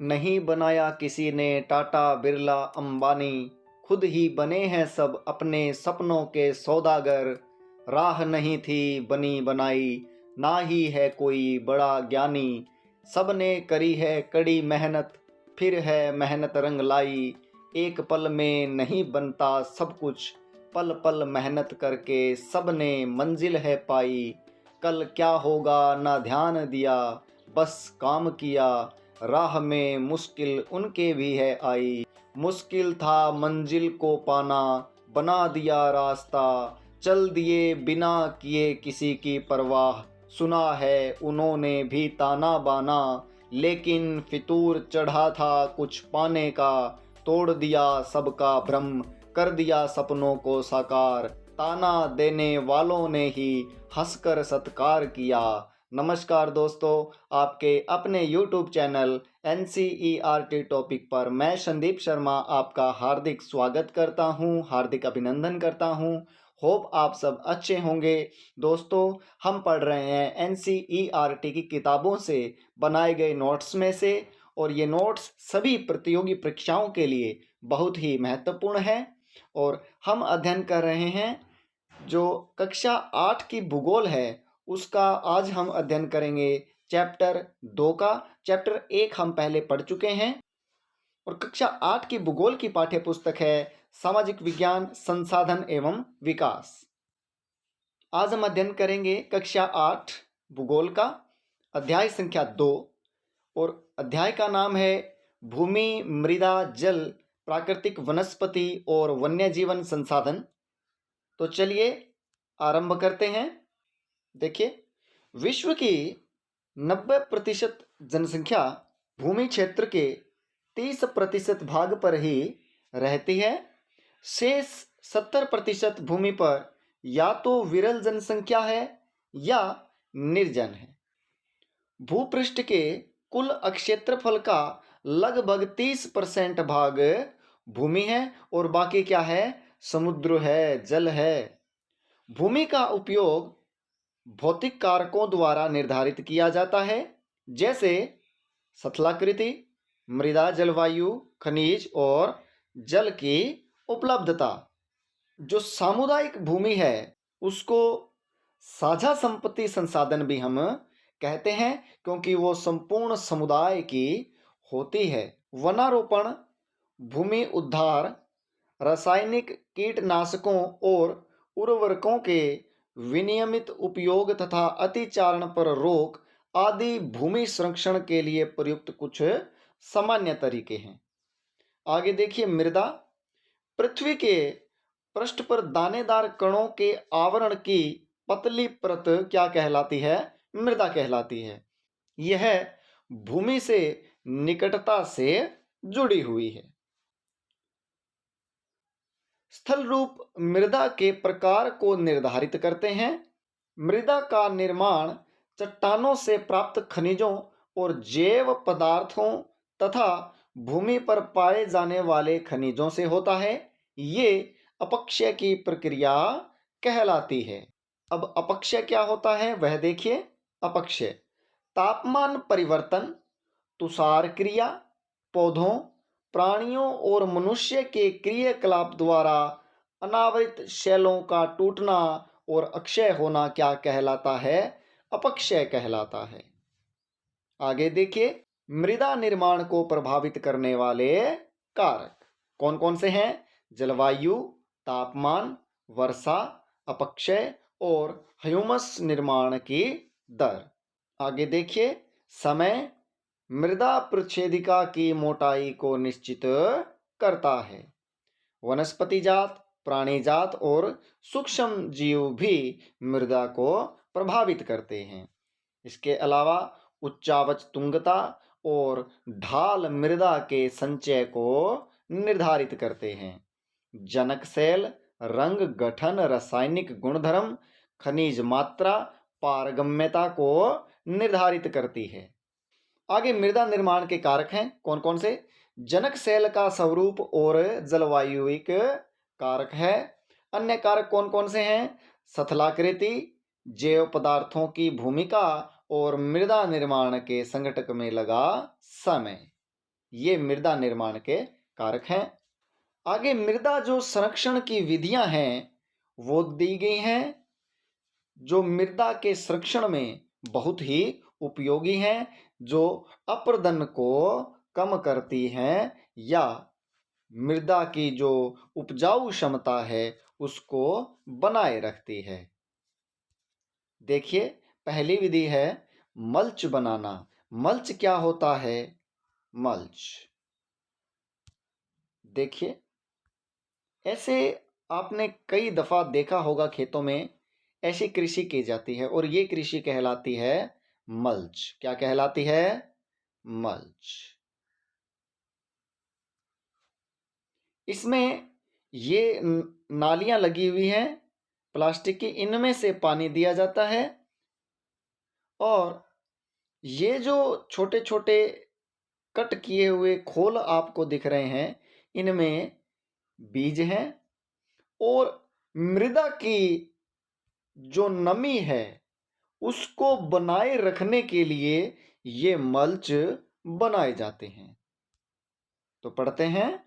नहीं बनाया किसी ने टाटा बिरला अंबानी, खुद ही बने हैं सब अपने सपनों के सौदागर। राह नहीं थी बनी बनाई, ना ही है कोई बड़ा ज्ञानी। सब ने करी है कड़ी मेहनत, फिर है मेहनत रंग लाई। एक पल में नहीं बनता सब कुछ, पल पल मेहनत करके सब ने मंजिल है पाई। कल क्या होगा ना ध्यान दिया, बस काम किया। राह में मुश्किल उनके भी है आई, मुश्किल था मंजिल को पाना। बना दिया रास्ता, चल दिए बिना किए किसी की परवाह। सुना है उन्होंने भी ताना बाना, लेकिन फितूर चढ़ा था कुछ पाने का। तोड़ दिया सबका भ्रम, कर दिया सपनों को साकार। ताना देने वालों ने ही हंसकर सत्कार किया। नमस्कार दोस्तों, आपके अपने YouTube चैनल NCERT टॉपिक पर मैं संदीप शर्मा आपका हार्दिक स्वागत करता हूं, हार्दिक अभिनंदन करता हूं। होप आप सब अच्छे होंगे। दोस्तों, हम पढ़ रहे हैं NCERT की किताबों से बनाए गए नोट्स में से, और ये नोट्स सभी प्रतियोगी परीक्षाओं के लिए बहुत ही महत्वपूर्ण है। और हम अध्ययन कर रहे हैं जो कक्षा 8 की भूगोल है, उसका आज हम अध्ययन करेंगे चैप्टर 2 का। चैप्टर 1 हम पहले पढ़ चुके हैं, और कक्षा 8 की भूगोल की पाठ्य पुस्तक है सामाजिक विज्ञान संसाधन एवं विकास। आज हम अध्ययन करेंगे कक्षा 8 भूगोल का अध्याय संख्या 2, और अध्याय का नाम है भूमि, मृदा, जल, प्राकृतिक वनस्पति और वन्य जीवन संसाधन। तो चलिए आरंभ करते हैं। देखिए, विश्व की 90% जनसंख्या भूमि क्षेत्र के 30% भाग पर ही रहती है। शेष 70% भूमि पर या तो विरल जनसंख्या है या निर्जन है। भूपृष्ठ के कुल क्षेत्रफल का लगभग 30% भाग भूमि है, और बाकी क्या है? समुद्र है, जल है। भूमि का उपयोग भौतिक कारकों द्वारा निर्धारित किया जाता है, जैसे स्थलाकृति, मृदा, जलवायु, खनिज और जल की उपलब्धता। जो सामुदायिक भूमि है उसको साझा संपत्ति संसाधन भी हम कहते हैं, क्योंकि वो संपूर्ण समुदाय की होती है। वनारोपण, भूमि उद्धार, रासायनिक कीटनाशकों और उर्वरकों के विनियमित उपयोग तथा अतिचारण पर रोक आदि भूमि संरक्षण के लिए प्रयुक्त कुछ सामान्य तरीके हैं। आगे देखिए, मृदा। पृथ्वी के पृष्ठ पर दानेदार कणों के आवरण की पतली परत क्या कहलाती है? मृदा कहलाती है। यह भूमि से निकटता से जुड़ी हुई है। स्थल रूप मृदा के प्रकार को निर्धारित करते हैं। मृदा का निर्माण चट्टानों से प्राप्त खनिजों और जैव पदार्थों तथा भूमि पर पाए जाने वाले खनिजों से होता है। ये अपक्षय की प्रक्रिया कहलाती है। अब अपक्षय क्या होता है वह देखिए। अपक्षय तापमान परिवर्तन, तुषार क्रिया, पौधों, प्राणियों और मनुष्य के क्रियाकलाप द्वारा अनावृत शैलों का टूटना और अक्षय होना क्या कहलाता है? अपक्षय कहलाता है। आगे देखिए, मृदा निर्माण को प्रभावित करने वाले कारक कौन कौन से हैं? जलवायु, तापमान, वर्षा, अपक्षय और ह्यूमस निर्माण की दर। आगे देखिए, समय मृदा प्रच्छेदिका की मोटाई को निश्चित करता है। वनस्पति जात, प्राणी जात और सूक्ष्म जीव भी मृदा को प्रभावित करते हैं। इसके अलावा उच्चावच तुंगता और ढाल मृदा के संचय को निर्धारित करते हैं। जनक सेल, रंग, गठन, रासायनिक गुणधर्म, खनिज मात्रा, पारगम्यता को निर्धारित करती है। आगे मृदा निर्माण के कारक हैं कौन कौन से? जनक सेल का स्वरूप और जलवायुविक कारक है। अन्य कारक कौन कौन से हैं? स्थलाकृति, जैव पदार्थों की भूमिका और मृदा निर्माण के संगठक में लगा समय। ये मृदा निर्माण के कारक हैं। आगे मृदा जो संरक्षण की विधियां हैं वो दी गई हैं, जो मृदा के संरक्षण में बहुत ही उपयोगी हैं, जो अपरदन को कम करती हैं या मृदा की जो उपजाऊ क्षमता है उसको बनाए रखती है। देखिए, पहली विधि है मल्च बनाना। मल्च क्या होता है? मल्च, देखिए, ऐसे आपने कई दफा देखा होगा खेतों में ऐसी कृषि की जाती है और ये कृषि कहलाती है मल्च। क्या कहलाती है? मल्च। इसमें ये नालियां लगी हुई हैं प्लास्टिक की, इनमें से पानी दिया जाता है और ये जो छोटे छोटे कट किए हुए खोल आपको दिख रहे हैं, इनमें बीज हैं और मृदा की जो नमी है उसको बनाए रखने के लिए ये मल्च बनाए जाते हैं। तो पढ़ते हैं,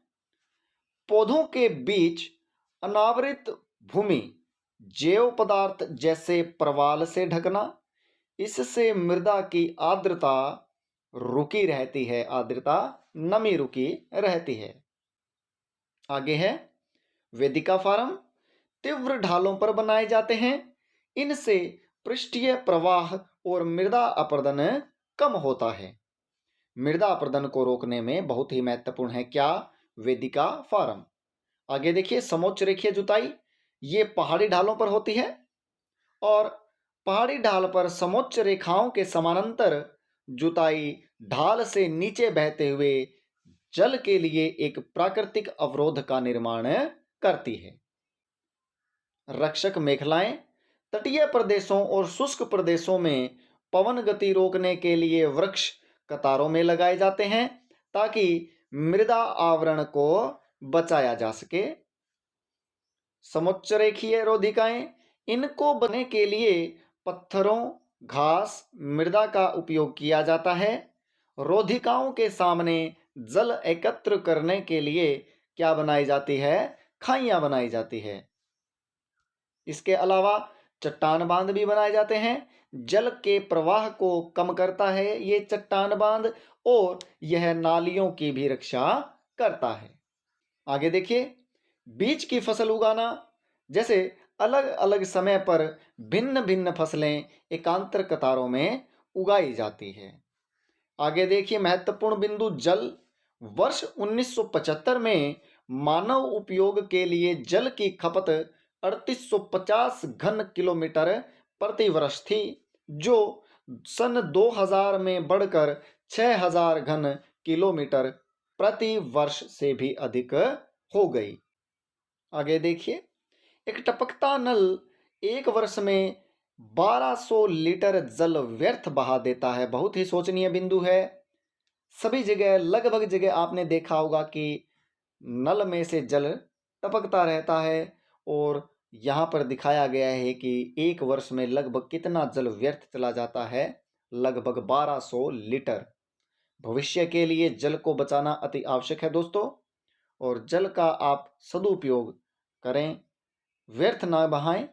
पौधों के बीच अनावृत भूमि जैव पदार्थ जैसे प्रवाल से ढकना, इससे मृदा की आर्द्रता रुकी रहती है, आर्द्रता नमी रुकी रहती है। आगे है वेदिका फार्म, तीव्र ढालों पर बनाए जाते हैं, इनसे पृष्ठीय प्रवाह और मृदा अपरदन कम होता है। मृदा अपरदन को रोकने में बहुत ही महत्वपूर्ण है क्या? वेदिका फार्म। आगे देखिए, समोच्च रेखीय जुताई, ये पहाड़ी ढालों पर होती है और पहाड़ी ढाल पर समोच्च रेखाओं के समानांतर जुताई ढाल से नीचे बहते हुए जल के लिए एक प्राकृतिक अवरोध का निर्माण करती है। रक्षक मेखलाएं, तटीय प्रदेशों और शुष्क प्रदेशों में पवन गति रोकने के लिए वृक्ष कतारों में लगाए जाते हैं ताकि मृदा आवरण को बचाया जा सके। समुच्च रेखीय रोधिकाएं, इनको बनने के लिए पत्थरों, घास, मृदा का उपयोग किया जाता है। रोधिकाओं के सामने जल एकत्र करने के लिए क्या बनाई जाती है? खाइयां बनाई जाती है। इसके अलावा चट्टान बांध भी बनाए जाते हैं, जल के प्रवाह को कम करता है ये चट्टान बांध और यह नालियों की भी रक्षा करता है। आगे देखिए, बीज की फसल उगाना, जैसे अलग अलग समय पर भिन्न भिन्न फसलें एकांतर कतारों में उगाई जाती है। आगे देखिए, महत्वपूर्ण बिंदु जल। वर्ष 1975 में मानव उपयोग के लिए जल की खपत 3850 घन किलोमीटर प्रति वर्ष थी, जो सन 2000 में बढ़कर 6000 घन किलोमीटर प्रति वर्ष से भी अधिक हो गई। आगे देखिए, एक टपकता नल एक वर्ष में 1200 लीटर जल व्यर्थ बहा देता है। बहुत ही शोचनीय बिंदु है। सभी जगह, लगभग जगह आपने देखा होगा कि नल में से जल टपकता रहता है और यहाँ पर दिखाया गया है कि एक वर्ष में लगभग कितना जल व्यर्थ चला जाता है, लगभग 1200 लीटर। भविष्य के लिए जल को बचाना अति आवश्यक है दोस्तों, और जल का आप सदुपयोग करें, व्यर्थ ना बहाएं।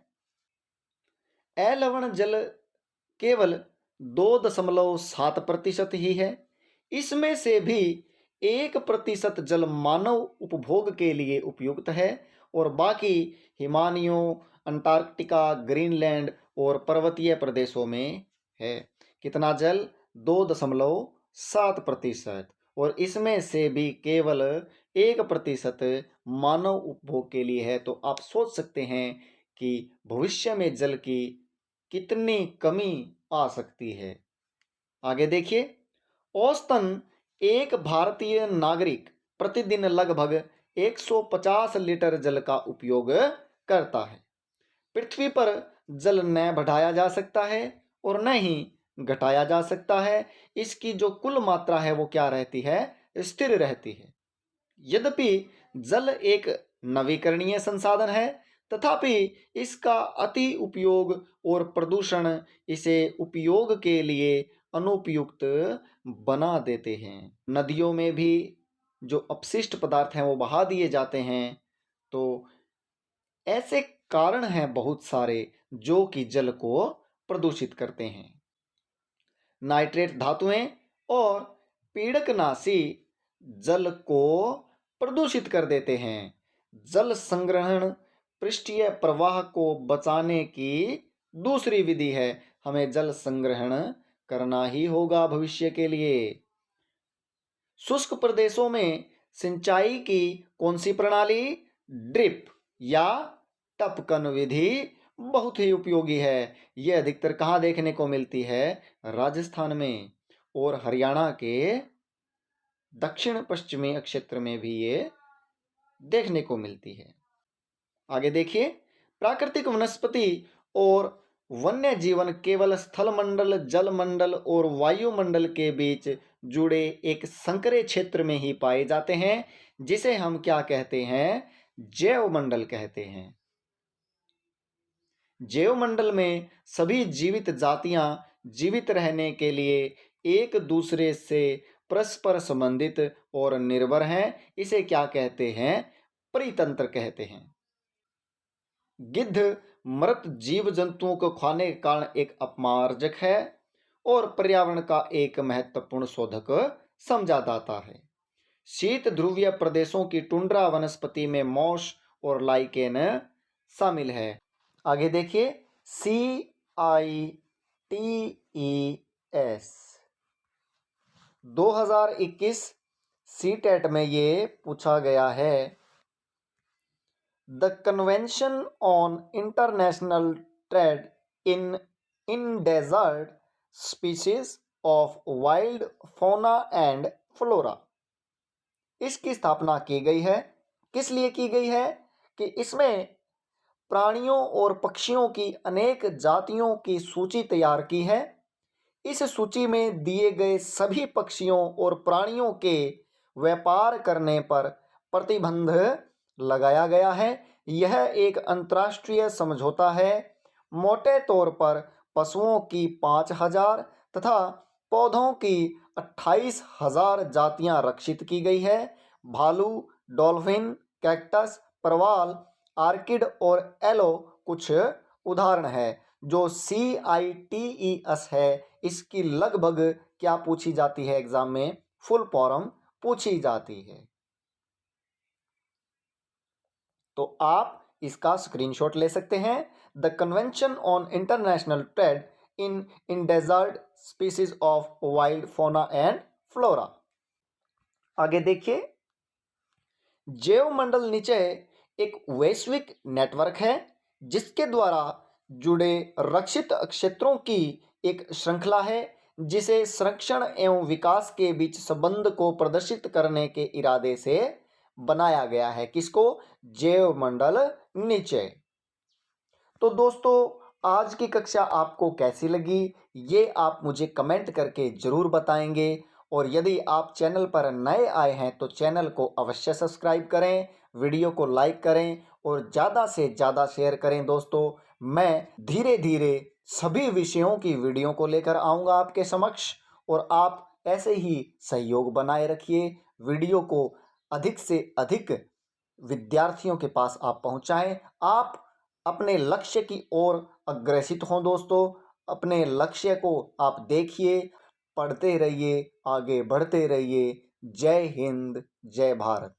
अलवण जल केवल 2.7% ही है। इसमें से भी 1% जल मानव उपभोग के लिए उपयुक्त है और बाकी हिमानियों, अंटार्कटिका, ग्रीनलैंड और पर्वतीय प्रदेशों में है। कितना जल? 2.7%, और इसमें से भी केवल 1% मानव उपभोग के लिए है। तो आप सोच सकते हैं कि भविष्य में जल की कितनी कमी आ सकती है। आगे देखिए, औसतन एक भारतीय नागरिक प्रतिदिन लगभग 150 लीटर जल का उपयोग करता है। पृथ्वी पर जल न बढ़ाया जा सकता है और न ही घटाया जा सकता है। इसकी जो कुल मात्रा है वो क्या रहती है? स्थिर रहती है। यद्यपि जल एक नवीकरणीय संसाधन है, तथापि इसका अति उपयोग और प्रदूषण इसे उपयोग के लिए अनुपयुक्त बना देते हैं। नदियों में भी जो अपशिष्ट पदार्थ हैं वो बहा दिए जाते हैं। तो ऐसे कारण हैं बहुत सारे जो कि जल को प्रदूषित करते हैं। नाइट्रेट धातुएं और पीड़कनाशी जल को प्रदूषित कर देते हैं। जल संग्रहण पृष्ठीय प्रवाह को बचाने की दूसरी विधि है। हमें जल संग्रहण करना ही होगा भविष्य के लिए। शुष्क प्रदेशों में सिंचाई की कौन सी प्रणाली, ड्रिप या टपकन विधि बहुत ही उपयोगी है। यह अधिकतर कहाँ देखने को मिलती है? राजस्थान में और हरियाणा के दक्षिण पश्चिमी क्षेत्र में भी ये देखने को मिलती है। आगे देखिए, प्राकृतिक वनस्पति और वन्य जीवन केवल स्थल मंडल, जल मंडल और वायुमंडल के बीच जुड़े एक संकरे क्षेत्र में ही पाए जाते हैं, जिसे हम क्या कहते हैं? जैव मंडल कहते हैं। जैव मंडल में सभी जीवित जातियां जीवित रहने के लिए एक दूसरे से परस्पर संबंधित और निर्भर हैं। इसे क्या कहते हैं? परितंत्र कहते हैं। गिद्ध मृत जीव जंतुओं को खाने के कारण एक अपमार्जक है और पर्यावरण का एक महत्वपूर्ण शोधक समझा जाता है। शीत ध्रुवीय प्रदेशों की टुंड्रा वनस्पति में मॉस और लाइकेन शामिल है। आगे देखिए, CITES 2021 सीटेट में ये पूछा गया है। The convention on international trade in endangered species of wild fauna and flora, इसकी स्थापना की गई है। किस लिए की गई है? कि इसमें प्राणियों और पक्षियों की अनेक जातियों की सूची तैयार की है। इस सूची में दिए गए सभी पक्षियों और प्राणियों के व्यापार करने पर प्रतिबंध लगाया गया है। यह एक अंतर्राष्ट्रीय समझौता है। मोटे तौर पर पशुओं की 5000 तथा पौधों की 28,000 जातियां रक्षित की गई है। भालू, डॉल्फिन, कैक्टस, परवाल, आर्किड और एलो कुछ उदाहरण है। जो CITES है, इसकी लगभग क्या पूछी जाती है एग्जाम में? फुल फॉर्म पूछी जाती है। तो आप इसका स्क्रीनशॉट ले सकते हैं। The convention on international trade in endangered species of wild fauna and flora. आगे देखिए, जैव मंडल नीचे एक वैश्विक नेटवर्क है जिसके द्वारा जुड़े रक्षित क्षेत्रों की एक श्रृंखला है, जिसे संरक्षण एवं विकास के बीच संबंध को प्रदर्शित करने के इरादे से बनाया गया है। किसको? जैव मंडल नीचे। तो दोस्तों, आज की कक्षा आपको कैसी लगी ये आप मुझे कमेंट करके ज़रूर बताएंगे। और यदि आप चैनल पर नए आए हैं तो चैनल को अवश्य सब्सक्राइब करें, वीडियो को लाइक करें और ज़्यादा से ज़्यादा शेयर करें। दोस्तों, मैं धीरे धीरे सभी विषयों की वीडियो को लेकर आऊँगा आपके समक्ष, और आप ऐसे ही सहयोग बनाए रखिए। वीडियो को अधिक से अधिक विद्यार्थियों के पास आप पहुंचाएं। आप अपने लक्ष्य की ओर अग्रसित हों दोस्तों। अपने लक्ष्य को आप देखिए, पढ़ते रहिए, आगे बढ़ते रहिए। जय हिंद, जय भारत।